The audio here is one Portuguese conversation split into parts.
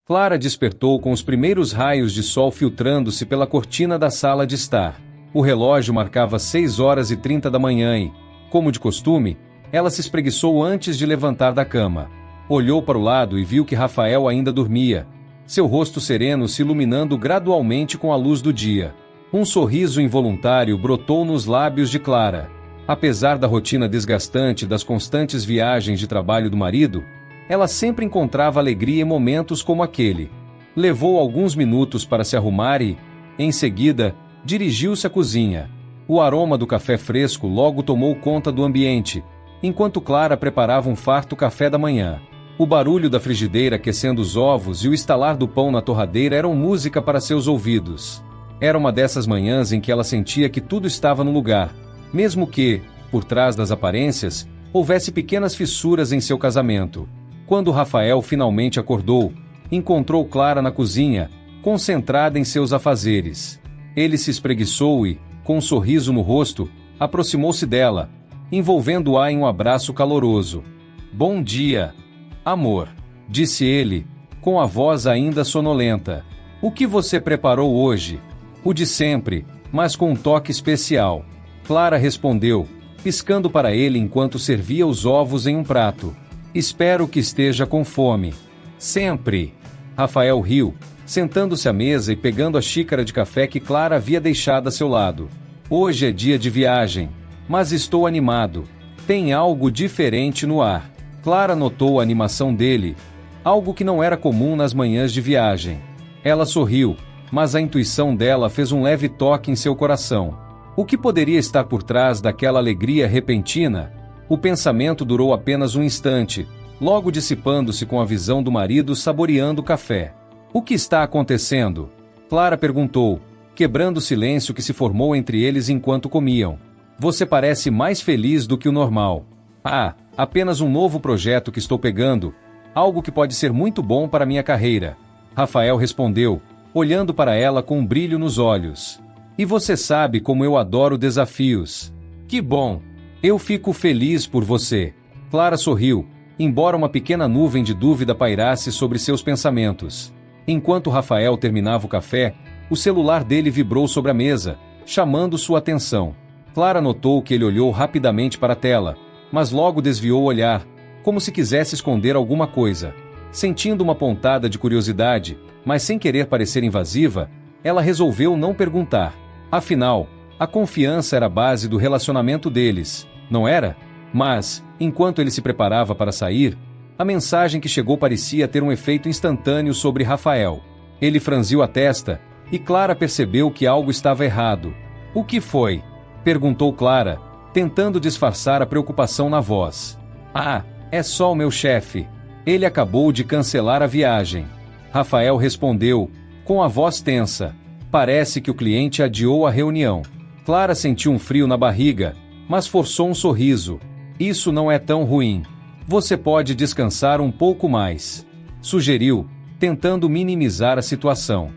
Clara despertou com os primeiros raios de sol filtrando-se pela cortina da sala de estar. O relógio marcava 6h30 da manhã e, como de costume, ela se espreguiçou antes de levantar da cama. Olhou para o lado e viu que Rafael ainda dormia, seu rosto sereno se iluminando gradualmente com a luz do dia. Um sorriso involuntário brotou nos lábios de Clara. Apesar da rotina desgastante das constantes viagens de trabalho do marido, ela sempre encontrava alegria em momentos como aquele. Levou alguns minutos para se arrumar e, em seguida, dirigiu-se à cozinha. O aroma do café fresco logo tomou conta do ambiente, enquanto Clara preparava um farto café da manhã. O barulho da frigideira aquecendo os ovos e o estalar do pão na torradeira eram música para seus ouvidos. Era uma dessas manhãs em que ela sentia que tudo estava no lugar, mesmo que, por trás das aparências, houvesse pequenas fissuras em seu casamento. Quando Rafael finalmente acordou, encontrou Clara na cozinha, concentrada em seus afazeres. Ele se espreguiçou e, com um sorriso no rosto, aproximou-se dela, envolvendo-a em um abraço caloroso. "Bom dia, amor", disse ele, com a voz ainda sonolenta. "O que você preparou hoje?" "O de sempre, mas com um toque especial", Clara respondeu, piscando para ele enquanto servia os ovos em um prato. "Espero que esteja com fome." "Sempre." Rafael riu, sentando-se à mesa e pegando a xícara de café que Clara havia deixado a seu lado. "Hoje é dia de viagem, mas estou animado. Tem algo diferente no ar." Clara notou a animação dele, algo que não era comum nas manhãs de viagem. Ela sorriu, mas a intuição dela fez um leve toque em seu coração. O que poderia estar por trás daquela alegria repentina? O pensamento durou apenas um instante, logo dissipando-se com a visão do marido saboreando o café. "O que está acontecendo?" Clara perguntou, quebrando o silêncio que se formou entre eles enquanto comiam. "Você parece mais feliz do que o normal." "Ah, apenas um novo projeto que estou pegando, algo que pode ser muito bom para minha carreira", Rafael respondeu, olhando para ela com um brilho nos olhos. "E você sabe como eu adoro desafios." "Que bom! Eu fico feliz por você." Clara sorriu, embora uma pequena nuvem de dúvida pairasse sobre seus pensamentos. Enquanto Rafael terminava o café, o celular dele vibrou sobre a mesa, chamando sua atenção. Clara notou que ele olhou rapidamente para a tela, mas logo desviou o olhar, como se quisesse esconder alguma coisa. Sentindo uma pontada de curiosidade, mas sem querer parecer invasiva, ela resolveu não perguntar. Afinal, a confiança era a base do relacionamento deles, não era? Mas, enquanto ele se preparava para sair, a mensagem que chegou parecia ter um efeito instantâneo sobre Rafael. Ele franziu a testa, e Clara percebeu que algo estava errado. "O que foi?" perguntou Clara, tentando disfarçar a preocupação na voz. "Ah, é só o meu chefe. Ele acabou de cancelar a viagem." Rafael respondeu, com a voz tensa. "Parece que o cliente adiou a reunião." Clara sentiu um frio na barriga, mas forçou um sorriso. "Isso não é tão ruim. Você pode descansar um pouco mais", sugeriu, tentando minimizar a situação.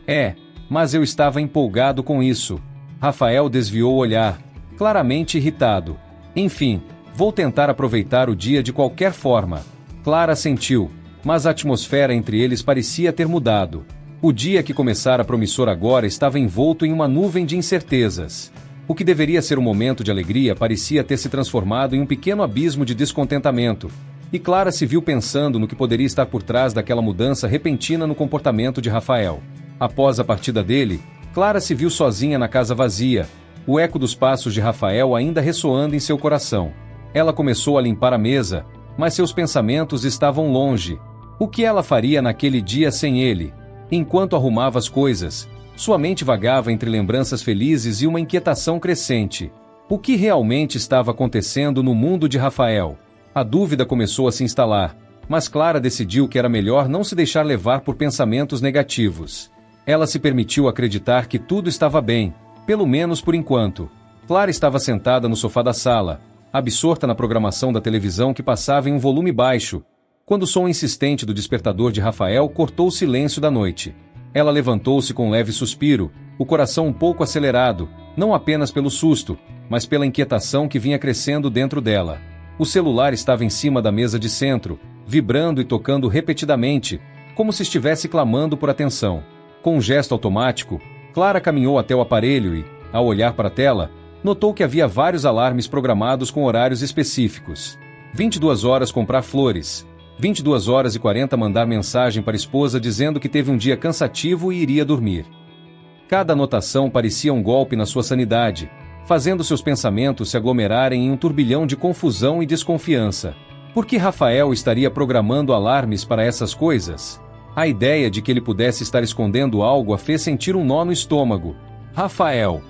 "É, mas eu estava empolgado com isso." Rafael desviou o olhar, claramente irritado. "Enfim, vou tentar aproveitar o dia de qualquer forma." Clara sentiu, mas a atmosfera entre eles parecia ter mudado. O dia que começara promissor agora estava envolto em uma nuvem de incertezas. O que deveria ser um momento de alegria parecia ter se transformado em um pequeno abismo de descontentamento, e Clara se viu pensando no que poderia estar por trás daquela mudança repentina no comportamento de Rafael. Após a partida dele, Clara se viu sozinha na casa vazia, o eco dos passos de Rafael ainda ressoando em seu coração. Ela começou a limpar a mesa, mas seus pensamentos estavam longe. O que ela faria naquele dia sem ele? Enquanto arrumava as coisas, sua mente vagava entre lembranças felizes e uma inquietação crescente. O que realmente estava acontecendo no mundo de Rafael? A dúvida começou a se instalar, mas Clara decidiu que era melhor não se deixar levar por pensamentos negativos. Ela se permitiu acreditar que tudo estava bem, pelo menos por enquanto. Clara estava sentada no sofá da sala, absorta na programação da televisão que passava em um volume baixo, quando o som insistente do despertador de Rafael cortou o silêncio da noite. Ela levantou-se com um leve suspiro, o coração um pouco acelerado, não apenas pelo susto, mas pela inquietação que vinha crescendo dentro dela. O celular estava em cima da mesa de centro, vibrando e tocando repetidamente, como se estivesse clamando por atenção. Com um gesto automático, Clara caminhou até o aparelho e, ao olhar para a tela, notou que havia vários alarmes programados com horários específicos. 22 horas comprar flores. 22 horas e 40 mandar mensagem para a esposa dizendo que teve um dia cansativo e iria dormir. Cada anotação parecia um golpe na sua sanidade, fazendo seus pensamentos se aglomerarem em um turbilhão de confusão e desconfiança. Por que Rafael estaria programando alarmes para essas coisas? A ideia de que ele pudesse estar escondendo algo a fez sentir um nó no estômago. Rafael!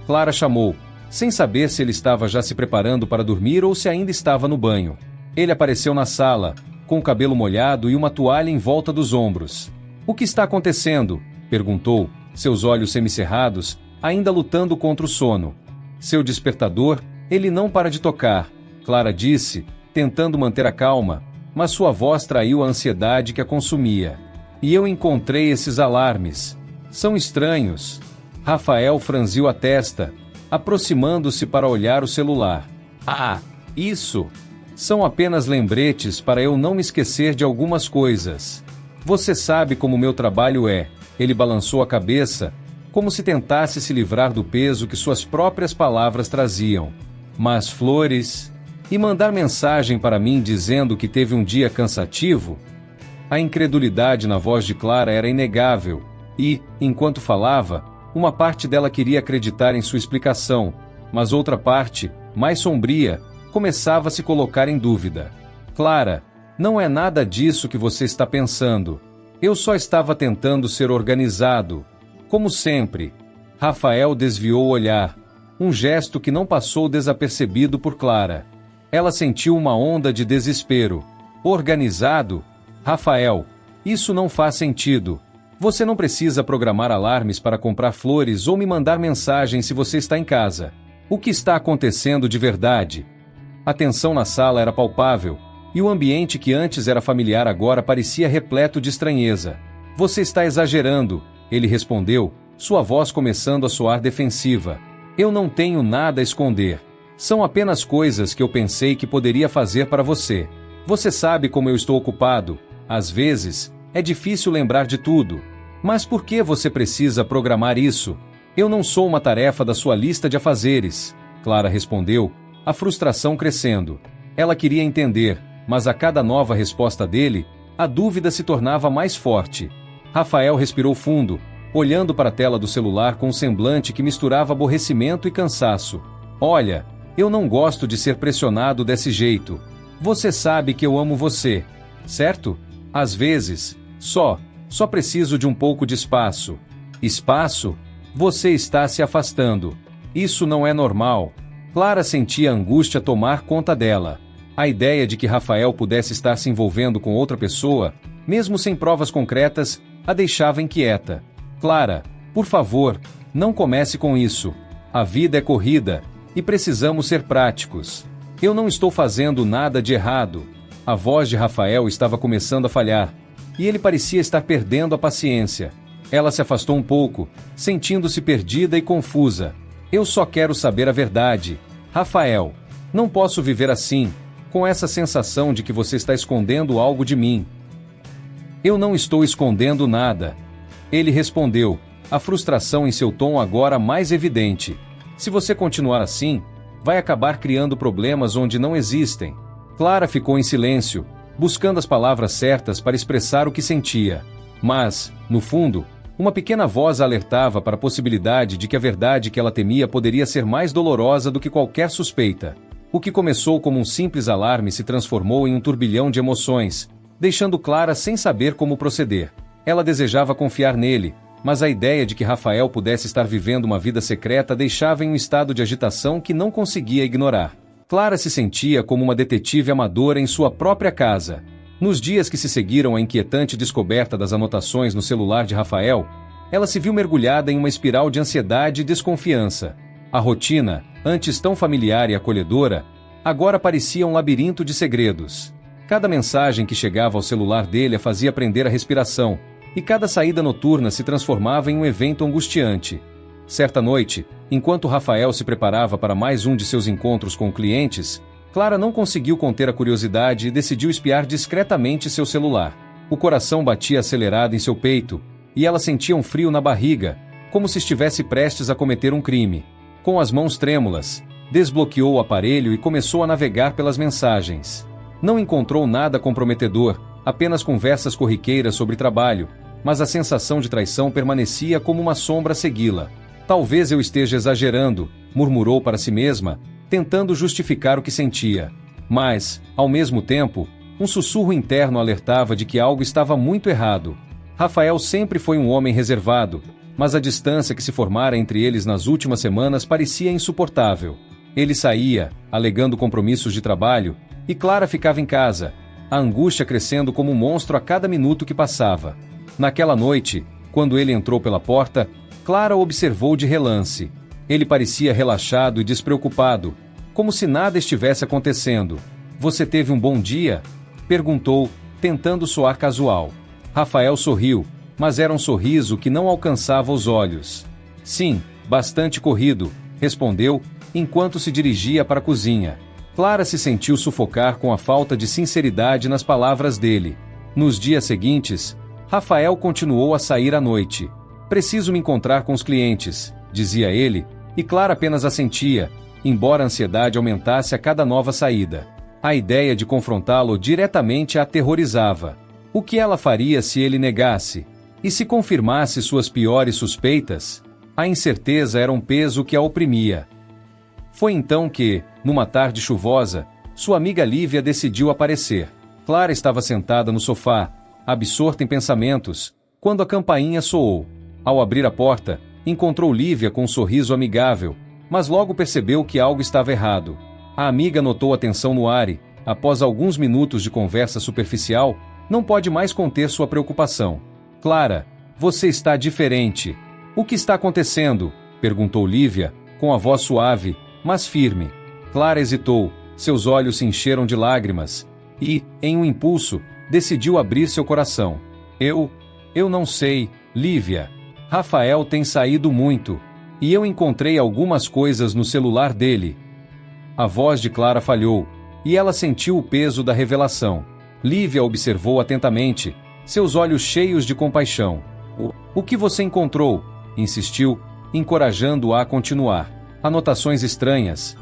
Clara chamou, sem saber se ele estava já se preparando para dormir ou se ainda estava no banho. Ele apareceu na sala, com o cabelo molhado e uma toalha em volta dos ombros. "O que está acontecendo?" perguntou, seus olhos semicerrados, ainda lutando contra o sono. "Seu despertador, ele não para de tocar", Clara disse, tentando manter a calma, mas sua voz traiu a ansiedade que a consumia. "E eu encontrei esses alarmes. São estranhos." Rafael franziu a testa, aproximando-se para olhar o celular. "Ah, isso! São apenas lembretes para eu não me esquecer de algumas coisas. Você sabe como meu trabalho é." Ele balançou a cabeça, como se tentasse se livrar do peso que suas próprias palavras traziam. "Mas flores... E mandar mensagem para mim dizendo que teve um dia cansativo?" A incredulidade na voz de Clara era inegável, e, enquanto falava, uma parte dela queria acreditar em sua explicação, mas outra parte, mais sombria, começava a se colocar em dúvida. "Clara, não é nada disso que você está pensando. Eu só estava tentando ser organizado. Como sempre." Rafael desviou o olhar, um gesto que não passou desapercebido por Clara. Ela sentiu uma onda de desespero. "Organizado? Rafael, isso não faz sentido. Você não precisa programar alarmes para comprar flores ou me mandar mensagem se você está em casa. O que está acontecendo de verdade?" A tensão na sala era palpável, e o ambiente que antes era familiar agora parecia repleto de estranheza. "Você está exagerando", ele respondeu, sua voz começando a soar defensiva. "Eu não tenho nada a esconder. São apenas coisas que eu pensei que poderia fazer para você. Você sabe como eu estou ocupado. Às vezes, é difícil lembrar de tudo. Mas por que você precisa programar isso? Eu não sou uma tarefa da sua lista de afazeres." Clara respondeu, a frustração crescendo. Ela queria entender, mas a cada nova resposta dele, a dúvida se tornava mais forte. Rafael respirou fundo, olhando para a tela do celular com um semblante que misturava aborrecimento e cansaço. "Olha, eu não gosto de ser pressionado desse jeito. Você sabe que eu amo você, certo? Às vezes, só preciso de um pouco de espaço." "Espaço? Você está se afastando. Isso não é normal." Clara sentia a angústia tomar conta dela. A ideia de que Rafael pudesse estar se envolvendo com outra pessoa, mesmo sem provas concretas, a deixava inquieta. "Clara, por favor, não comece com isso. A vida é corrida, e precisamos ser práticos. Eu não estou fazendo nada de errado." A voz de Rafael estava começando a falhar, e ele parecia estar perdendo a paciência. Ela se afastou um pouco, sentindo-se perdida e confusa. "Eu só quero saber a verdade. Rafael, não posso viver assim, com essa sensação de que você está escondendo algo de mim." "Eu não estou escondendo nada." Ele respondeu, a frustração em seu tom agora mais evidente. "Se você continuar assim, vai acabar criando problemas onde não existem." Clara ficou em silêncio, buscando as palavras certas para expressar o que sentia. Mas, no fundo, uma pequena voz a alertava para a possibilidade de que a verdade que ela temia poderia ser mais dolorosa do que qualquer suspeita. O que começou como um simples alarme se transformou em um turbilhão de emoções, deixando Clara sem saber como proceder. Ela desejava confiar nele, mas a ideia de que Rafael pudesse estar vivendo uma vida secreta deixava em um estado de agitação que não conseguia ignorar. Clara se sentia como uma detetive amadora em sua própria casa. Nos dias que se seguiram à inquietante descoberta das anotações no celular de Rafael, ela se viu mergulhada em uma espiral de ansiedade e desconfiança. A rotina, antes tão familiar e acolhedora, agora parecia um labirinto de segredos. Cada mensagem que chegava ao celular dele a fazia prender a respiração, e cada saída noturna se transformava em um evento angustiante. Certa noite, enquanto Rafael se preparava para mais um de seus encontros com clientes, Clara não conseguiu conter a curiosidade e decidiu espiar discretamente seu celular. O coração batia acelerado em seu peito, e ela sentia um frio na barriga, como se estivesse prestes a cometer um crime. Com as mãos trêmulas, desbloqueou o aparelho e começou a navegar pelas mensagens. Não encontrou nada comprometedor, apenas conversas corriqueiras sobre trabalho, mas a sensação de traição permanecia como uma sombra a segui-la. Talvez eu esteja exagerando, murmurou para si mesma, tentando justificar o que sentia. Mas, ao mesmo tempo, um sussurro interno alertava de que algo estava muito errado. Rafael sempre foi um homem reservado, mas a distância que se formara entre eles nas últimas semanas parecia insuportável. Ele saía, alegando compromissos de trabalho, e Clara ficava em casa, a angústia crescendo como um monstro a cada minuto que passava. Naquela noite, quando ele entrou pela porta, Clara o observou de relance. Ele parecia relaxado e despreocupado, como se nada estivesse acontecendo. "Você teve um bom dia?" perguntou, tentando soar casual. Rafael sorriu, mas era um sorriso que não alcançava os olhos. "Sim, bastante corrido", respondeu, enquanto se dirigia para a cozinha. Clara se sentiu sufocar com a falta de sinceridade nas palavras dele. Nos dias seguintes, Rafael continuou a sair à noite. "Preciso me encontrar com os clientes", dizia ele, e Clara apenas assentia, embora a ansiedade aumentasse a cada nova saída. A ideia de confrontá-lo diretamente a aterrorizava. O que ela faria se ele negasse? E se confirmasse suas piores suspeitas? A incerteza era um peso que a oprimia. Foi então que, numa tarde chuvosa, sua amiga Lívia decidiu aparecer. Clara estava sentada no sofá, absorta em pensamentos, quando a campainha soou. Ao abrir a porta, encontrou Lívia com um sorriso amigável, mas logo percebeu que algo estava errado. A amiga notou a tensão no ar e, após alguns minutos de conversa superficial, não pode mais conter sua preocupação. "Clara, você está diferente. O que está acontecendo?" perguntou Lívia, com a voz suave, mas firme. Clara hesitou, seus olhos se encheram de lágrimas, e, em um impulso, decidiu abrir seu coração. Eu não sei, Lívia. Rafael tem saído muito, e eu encontrei algumas coisas no celular dele." A voz de Clara falhou, e ela sentiu o peso da revelação. Lívia observou atentamente, seus olhos cheios de compaixão. O que você encontrou?" insistiu, encorajando-a a continuar. "Anotações estranhas.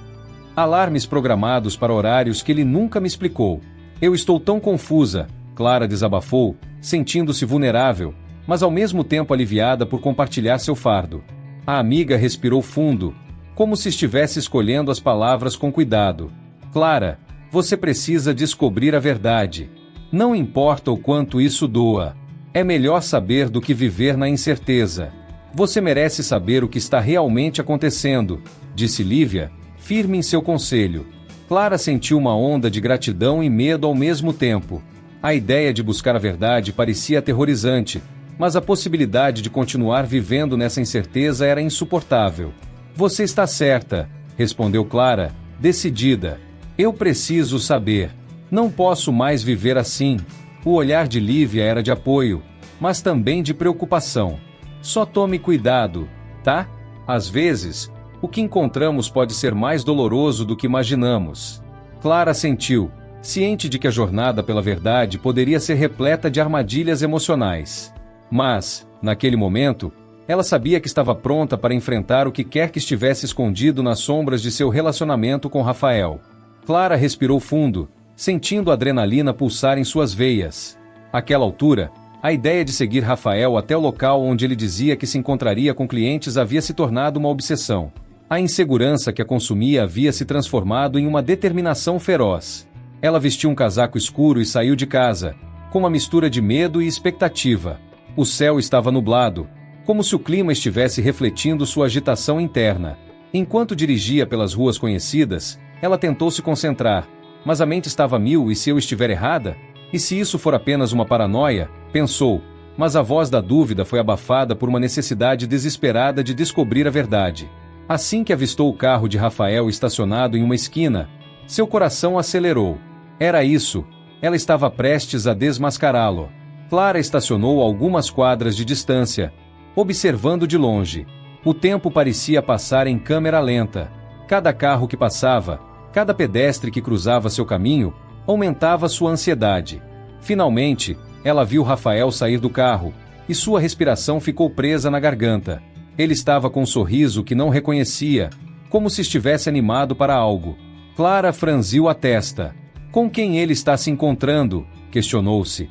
Alarmes programados para horários que ele nunca me explicou. Eu estou tão confusa", Clara desabafou, sentindo-se vulnerável, mas ao mesmo tempo aliviada por compartilhar seu fardo. A amiga respirou fundo, como se estivesse escolhendo as palavras com cuidado. "Clara, você precisa descobrir a verdade. Não importa o quanto isso doa. É melhor saber do que viver na incerteza. Você merece saber o que está realmente acontecendo", disse Lívia, firme em seu conselho. Clara sentiu uma onda de gratidão e medo ao mesmo tempo. A ideia de buscar a verdade parecia aterrorizante, mas a possibilidade de continuar vivendo nessa incerteza era insuportável. "Você está certa", respondeu Clara, decidida. "Eu preciso saber. Não posso mais viver assim." O olhar de Lívia era de apoio, mas também de preocupação. "Só tome cuidado, tá? Às vezes, o que encontramos pode ser mais doloroso do que imaginamos." Clara sentiu, ciente de que a jornada pela verdade poderia ser repleta de armadilhas emocionais. Mas, naquele momento, ela sabia que estava pronta para enfrentar o que quer que estivesse escondido nas sombras de seu relacionamento com Rafael. Clara respirou fundo, sentindo a adrenalina pulsar em suas veias. Àquela altura, a ideia de seguir Rafael até o local onde ele dizia que se encontraria com clientes havia se tornado uma obsessão. A insegurança que a consumia havia se transformado em uma determinação feroz. Ela vestiu um casaco escuro e saiu de casa, com uma mistura de medo e expectativa. O céu estava nublado, como se o clima estivesse refletindo sua agitação interna. Enquanto dirigia pelas ruas conhecidas, ela tentou se concentrar, mas a mente estava a mil. "E se eu estiver errada? E se isso for apenas uma paranoia?" pensou, mas a voz da dúvida foi abafada por uma necessidade desesperada de descobrir a verdade. Assim que avistou o carro de Rafael estacionado em uma esquina, seu coração acelerou. Era isso, ela estava prestes a desmascará-lo. Clara estacionou a algumas quadras de distância, observando de longe. O tempo parecia passar em câmera lenta. Cada carro que passava, cada pedestre que cruzava seu caminho, aumentava sua ansiedade. Finalmente, Ela viu Rafael sair do carro, e sua respiração ficou presa na garganta. Ele estava com um sorriso que não reconhecia, como se estivesse animado para algo. Clara franziu a testa. Com quem ele está se encontrando? Questionou-se.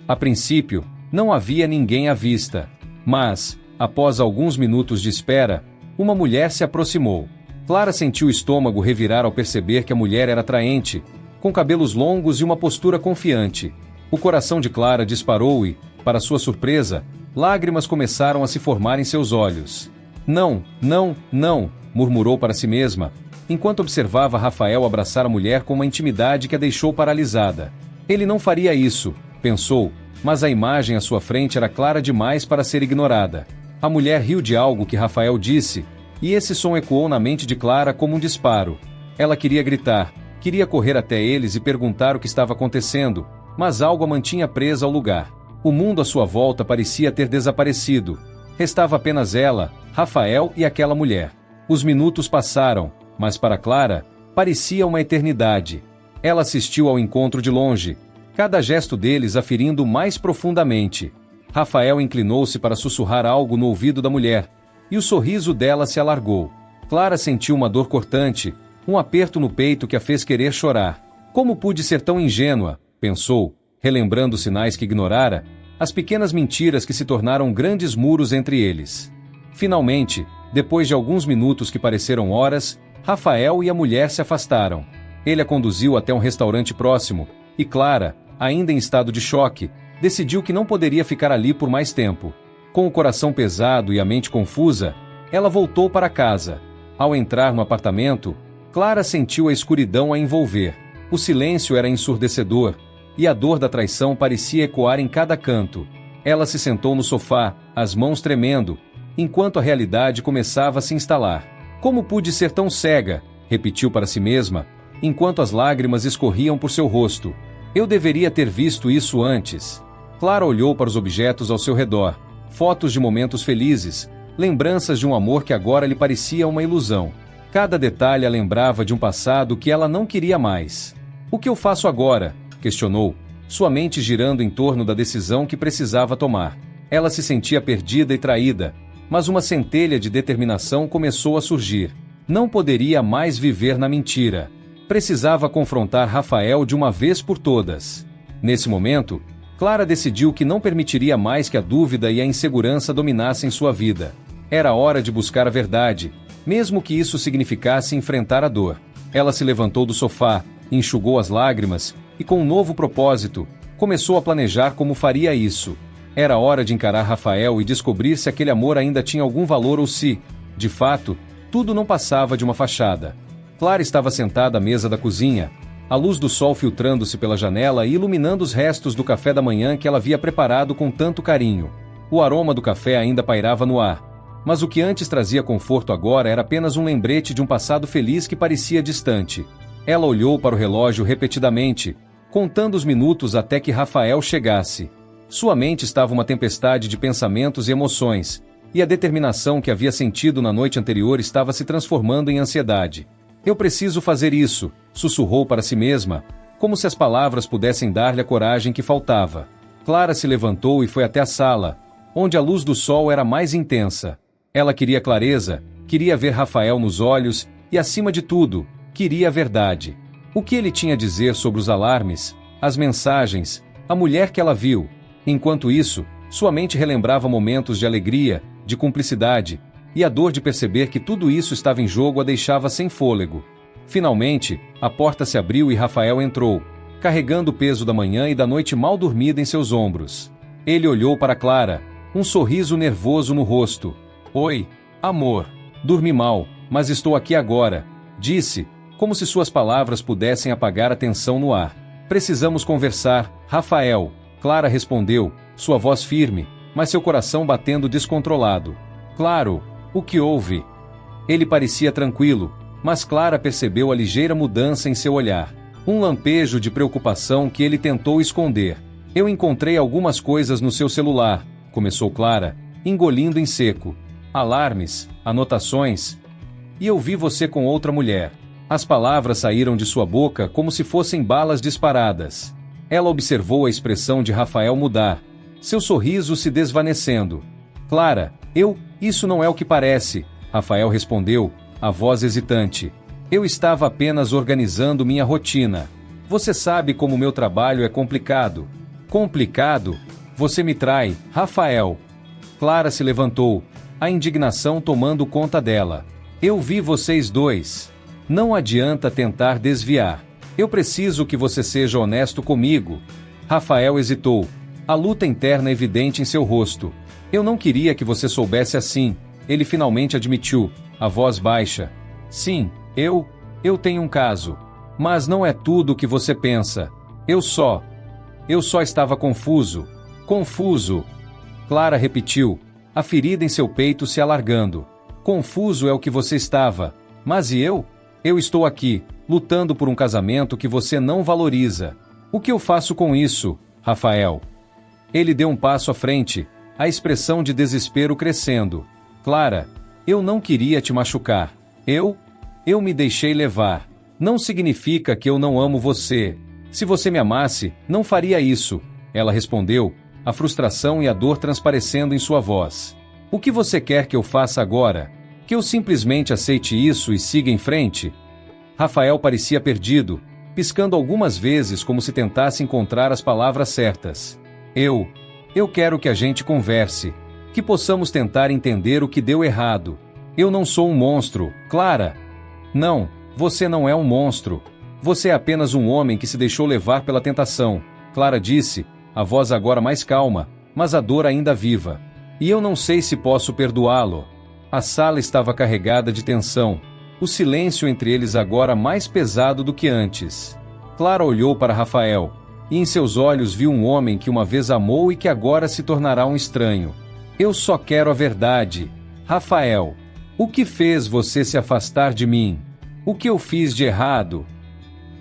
A princípio, não havia ninguém à vista. Mas, após alguns minutos de espera, uma mulher se aproximou. Clara sentiu o estômago revirar ao perceber que a mulher era atraente, com cabelos longos e uma postura confiante. O coração de Clara disparou e, para sua surpresa, lágrimas começaram a se formar em seus olhos. Não, não, não, murmurou para si mesma, enquanto observava Rafael abraçar a mulher com uma intimidade que a deixou paralisada. Ele não faria isso, pensou, mas a imagem à sua frente era clara demais para ser ignorada. A mulher riu de algo que Rafael disse, e esse som ecoou na mente de Clara como um disparo. Ela queria gritar, queria correr até eles e perguntar o que estava acontecendo, mas algo a mantinha presa ao lugar. O mundo à sua volta parecia ter desaparecido. Restava apenas ela, Rafael e aquela mulher. Os minutos passaram, mas para Clara, parecia uma eternidade. Ela assistiu ao encontro de longe, cada gesto deles a ferindo mais profundamente. Rafael inclinou-se para sussurrar algo no ouvido da mulher, e o sorriso dela se alargou. Clara sentiu uma dor cortante, um aperto no peito que a fez querer chorar. Como pude ser tão ingênua? Pensou, relembrando os sinais que ignorara, as pequenas mentiras que se tornaram grandes muros entre eles. Finalmente, depois de alguns minutos que pareceram horas, Rafael e a mulher se afastaram. Ele a conduziu até um restaurante próximo, e Clara, ainda em estado de choque, decidiu que não poderia ficar ali por mais tempo. Com o coração pesado e a mente confusa, ela voltou para casa. Ao entrar no apartamento, Clara sentiu a escuridão a envolver. O silêncio era ensurdecedor, e a dor da traição parecia ecoar em cada canto. Ela se sentou no sofá, as mãos tremendo, enquanto a realidade começava a se instalar. Como pude ser tão cega? Repetiu para si mesma, enquanto as lágrimas escorriam por seu rosto. Eu deveria ter visto isso antes. Clara olhou para os objetos ao seu redor, fotos de momentos felizes, lembranças de um amor que agora lhe parecia uma ilusão. Cada detalhe a lembrava de um passado que ela não queria mais. O que eu faço agora? Questionou, sua mente girando em torno da decisão que precisava tomar. Ela se sentia perdida e traída, mas uma centelha de determinação começou a surgir. Não poderia mais viver na mentira. Precisava confrontar Rafael de uma vez por todas. Nesse momento, Clara decidiu que não permitiria mais que a dúvida e a insegurança dominassem sua vida. Era hora de buscar a verdade, mesmo que isso significasse enfrentar a dor. Ela se levantou do sofá, enxugou as lágrimas, e com um novo propósito, começou a planejar como faria isso. Era hora de encarar Rafael e descobrir se aquele amor ainda tinha algum valor ou se, de fato, tudo não passava de uma fachada. Clara estava sentada à mesa da cozinha, a luz do sol filtrando-se pela janela e iluminando os restos do café da manhã que ela havia preparado com tanto carinho. O aroma do café ainda pairava no ar, mas o que antes trazia conforto agora era apenas um lembrete de um passado feliz que parecia distante. Ela olhou para o relógio repetidamente, contando os minutos até que Rafael chegasse. Sua mente estava uma tempestade de pensamentos e emoções, e a determinação que havia sentido na noite anterior estava se transformando em ansiedade. Eu preciso fazer isso, sussurrou para si mesma, como se as palavras pudessem dar-lhe a coragem que faltava. Clara se levantou e foi até a sala, onde a luz do sol era mais intensa. Ela queria clareza, queria ver Rafael nos olhos e, acima de tudo, queria a verdade. O que ele tinha a dizer sobre os alarmes, as mensagens, a mulher que ela viu? Enquanto isso, sua mente relembrava momentos de alegria, de cumplicidade, e a dor de perceber que tudo isso estava em jogo a deixava sem fôlego. Finalmente, a porta se abriu e Rafael entrou, carregando o peso da manhã e da noite mal dormida em seus ombros. Ele olhou para Clara, um sorriso nervoso no rosto. Oi, amor. Dormi mal, mas estou aqui agora, disse, como se suas palavras pudessem apagar a tensão no ar. Precisamos conversar, Rafael. Clara respondeu, sua voz firme, mas seu coração batendo descontrolado. Claro, o que houve? Ele parecia tranquilo, mas Clara percebeu a ligeira mudança em seu olhar. Um lampejo de preocupação que ele tentou esconder. Eu encontrei algumas coisas no seu celular, começou Clara, engolindo em seco. Alarmes, anotações. E eu vi você com outra mulher. As palavras saíram de sua boca como se fossem balas disparadas. Ela observou a expressão de Rafael mudar, seu sorriso se desvanecendo. Clara, isso não é o que parece, Rafael respondeu, a voz hesitante. Eu estava apenas organizando minha rotina. Você sabe como meu trabalho é complicado. Complicado? Você me trai, Rafael. Clara se levantou, a indignação tomando conta dela. Eu vi vocês dois. Não adianta tentar desviar. Eu preciso que você seja honesto comigo. Rafael hesitou, a luta interna evidente em seu rosto. Eu não queria que você soubesse assim, ele finalmente admitiu, a voz baixa. Sim, eu tenho um caso. Mas não é tudo o que você pensa. Eu só estava confuso. Confuso. Clara repetiu, a ferida em seu peito se alargando. Confuso é o que você estava. Mas e eu? Eu estou aqui, lutando por um casamento que você não valoriza. O que eu faço com isso, Rafael? Ele deu um passo à frente, a expressão de desespero crescendo. Clara, eu não queria te machucar. Eu me deixei levar. Não significa que eu não amo você. Se você me amasse, não faria isso. Ela respondeu, a frustração e a dor transparecendo em sua voz. O que você quer que eu faça agora? Que eu simplesmente aceite isso e siga em frente? Rafael parecia perdido, piscando algumas vezes como se tentasse encontrar as palavras certas. Eu quero que a gente converse. Que possamos tentar entender o que deu errado. Eu não sou um monstro, Clara. Não, você não é um monstro. Você é apenas um homem que se deixou levar pela tentação, Clara disse, a voz agora mais calma, mas a dor ainda viva. E eu não sei se posso perdoá-lo. A sala estava carregada de tensão, o silêncio entre eles agora mais pesado do que antes. Clara olhou para Rafael, e em seus olhos viu um homem que uma vez amou e que agora se tornará um estranho. Eu só quero a verdade. Rafael, o que fez você se afastar de mim? O que eu fiz de errado?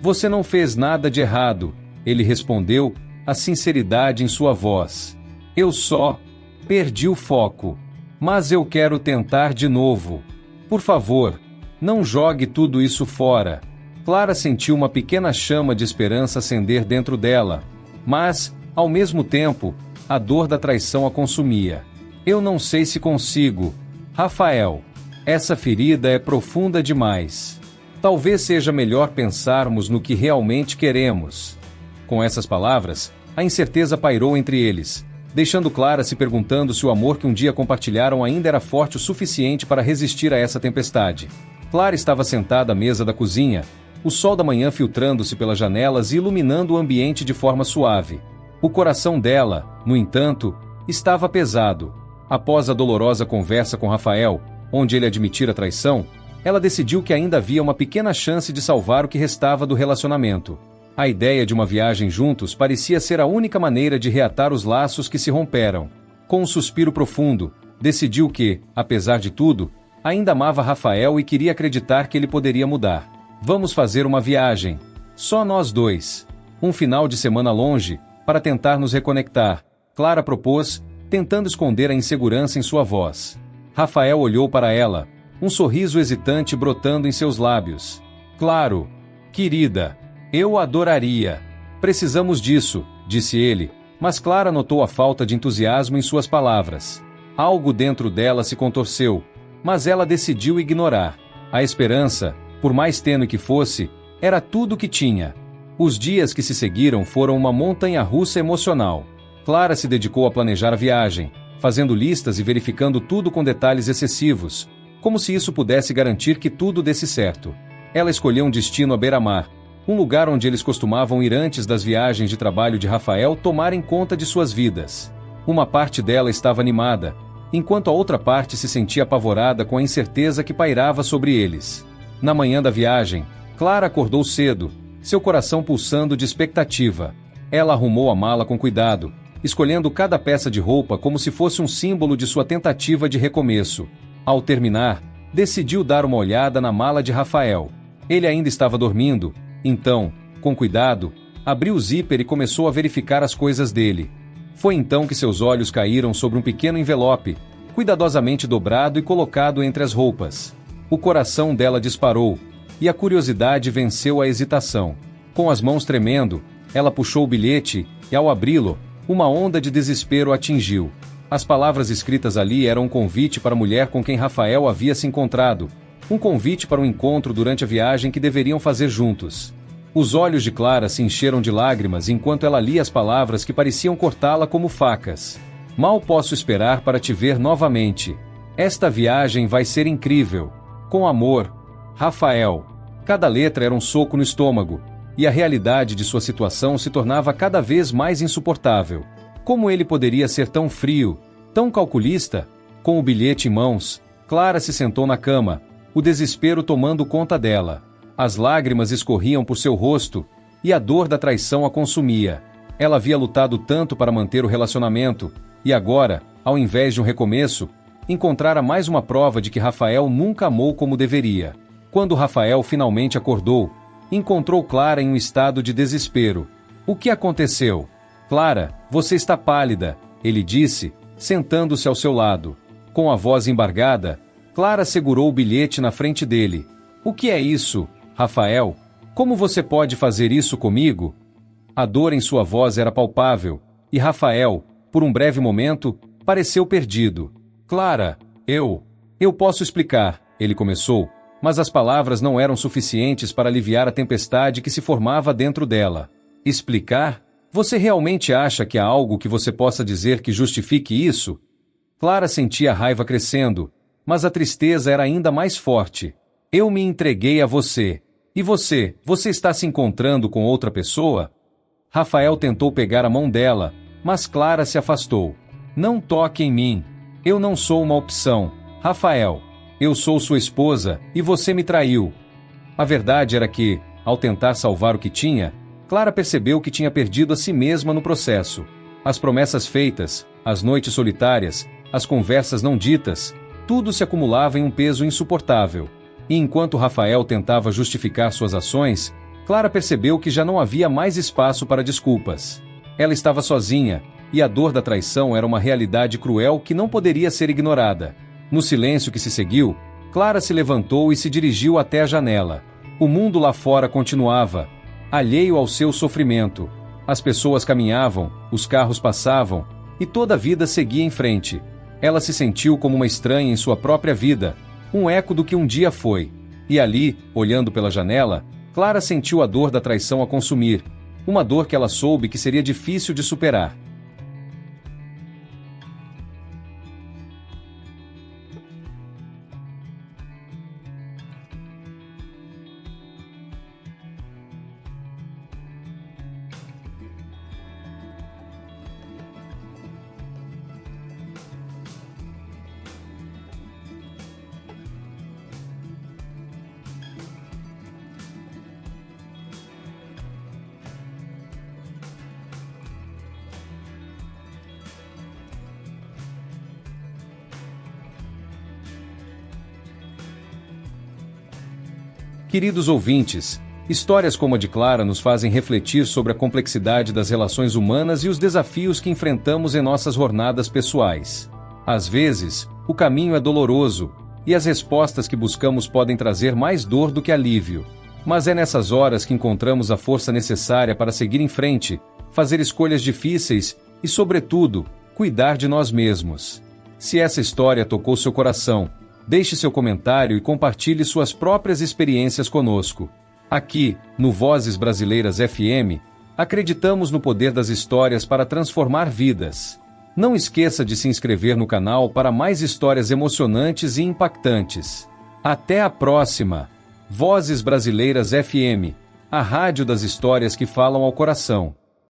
Você não fez nada de errado, ele respondeu, a sinceridade em sua voz. Eu só perdi o foco. Mas eu quero tentar de novo. Por favor, não jogue tudo isso fora. Clara sentiu uma pequena chama de esperança acender dentro dela. Mas, ao mesmo tempo, a dor da traição a consumia. Eu não sei se consigo. Rafael, essa ferida é profunda demais. Talvez seja melhor pensarmos no que realmente queremos. Com essas palavras, a incerteza pairou entre eles, deixando Clara se perguntando se o amor que um dia compartilharam ainda era forte o suficiente para resistir a essa tempestade. Clara estava sentada à mesa da cozinha, o sol da manhã filtrando-se pelas janelas e iluminando o ambiente de forma suave. O coração dela, no entanto, estava pesado. Após a dolorosa conversa com Rafael, onde ele admitira a traição, ela decidiu que ainda havia uma pequena chance de salvar o que restava do relacionamento. A ideia de uma viagem juntos parecia ser a única maneira de reatar os laços que se romperam. Com um suspiro profundo, decidiu que, apesar de tudo, ainda amava Rafael e queria acreditar que ele poderia mudar. Vamos fazer uma viagem. Só nós dois. Um final de semana longe, para tentar nos reconectar, Clara propôs, tentando esconder a insegurança em sua voz. Rafael olhou para ela, um sorriso hesitante brotando em seus lábios. Claro, querida. Eu adoraria. Precisamos disso, disse ele, mas Clara notou a falta de entusiasmo em suas palavras. Algo dentro dela se contorceu, mas ela decidiu ignorar. A esperança, por mais tênue que fosse, era tudo o que tinha. Os dias que se seguiram foram uma montanha-russa emocional. Clara se dedicou a planejar a viagem, fazendo listas e verificando tudo com detalhes excessivos, como se isso pudesse garantir que tudo desse certo. Ela escolheu um destino à beira-mar, um lugar onde eles costumavam ir antes das viagens de trabalho de Rafael tomarem conta de suas vidas. Uma parte dela estava animada, enquanto a outra parte se sentia apavorada com a incerteza que pairava sobre eles. Na manhã da viagem, Clara acordou cedo, seu coração pulsando de expectativa. Ela arrumou a mala com cuidado, escolhendo cada peça de roupa como se fosse um símbolo de sua tentativa de recomeço. Ao terminar, decidiu dar uma olhada na mala de Rafael. Ele ainda estava dormindo, então, com cuidado, abriu o zíper e começou a verificar as coisas dele. Foi então que seus olhos caíram sobre um pequeno envelope, cuidadosamente dobrado e colocado entre as roupas. O coração dela disparou, e a curiosidade venceu a hesitação. Com as mãos tremendo, Ela puxou o bilhete, e ao abri-lo, uma onda de desespero a atingiu. As palavras escritas ali eram um convite para a mulher com quem Rafael havia se encontrado, um convite para um encontro durante a viagem que deveriam fazer juntos. Os olhos de Clara se encheram de lágrimas enquanto ela lia as palavras que pareciam cortá-la como facas. Mal posso esperar para te ver novamente. Esta viagem vai ser incrível. Com amor, Rafael. Cada letra era um soco no estômago, e a realidade de sua situação se tornava cada vez mais insuportável. Como ele poderia ser tão frio, tão calculista? Com o bilhete em mãos, Clara se sentou na cama, o desespero tomando conta dela. As lágrimas escorriam por seu rosto, e a dor da traição a consumia. Ela havia lutado tanto para manter o relacionamento, e agora, ao invés de um recomeço, encontrara mais uma prova de que Rafael nunca amou como deveria. Quando Rafael finalmente acordou, encontrou Clara em um estado de desespero. O que aconteceu? Clara, você está pálida, ele disse, sentando-se ao seu lado. Com a voz embargada, Clara segurou o bilhete na frente dele. O que é isso, Rafael? Como você pode fazer isso comigo? A dor em sua voz era palpável, e Rafael, por um breve momento, pareceu perdido. Clara, eu posso explicar, ele começou, mas as palavras não eram suficientes para aliviar a tempestade que se formava dentro dela. Explicar? Você realmente acha que há algo que você possa dizer que justifique isso? Clara sentia a raiva crescendo, mas a tristeza era ainda mais forte. Eu me entreguei a você. E você está se encontrando com outra pessoa? Rafael tentou pegar a mão dela, mas Clara se afastou. Não toque em mim. Eu não sou uma opção, Rafael. Eu sou sua esposa, e você me traiu. A verdade era que, ao tentar salvar o que tinha, Clara percebeu que tinha perdido a si mesma no processo. As promessas feitas, as noites solitárias, as conversas não ditas, tudo se acumulava em um peso insuportável. E enquanto Rafael tentava justificar suas ações, Clara percebeu que já não havia mais espaço para desculpas. Ela estava sozinha, e a dor da traição era uma realidade cruel que não poderia ser ignorada. No silêncio que se seguiu, Clara se levantou e se dirigiu até a janela. O mundo lá fora continuava, alheio ao seu sofrimento. As pessoas caminhavam, os carros passavam, e toda a vida seguia em frente. Ela se sentiu como uma estranha em sua própria vida, um eco do que um dia foi. E ali, olhando pela janela, Clara sentiu a dor da traição a consumir, uma dor que ela soube que seria difícil de superar. Queridos ouvintes, histórias como a de Clara nos fazem refletir sobre a complexidade das relações humanas e os desafios que enfrentamos em nossas jornadas pessoais. Às vezes, o caminho é doloroso, e as respostas que buscamos podem trazer mais dor do que alívio. Mas é nessas horas que encontramos a força necessária para seguir em frente, fazer escolhas difíceis e, sobretudo, cuidar de nós mesmos. Se essa história tocou seu coração, deixe seu comentário e compartilhe suas próprias experiências conosco. Aqui, no Vozes Brasileiras FM, acreditamos no poder das histórias para transformar vidas. Não esqueça de se inscrever no canal para mais histórias emocionantes e impactantes. Até a próxima! Vozes Brasileiras FM, a rádio das histórias que falam ao coração.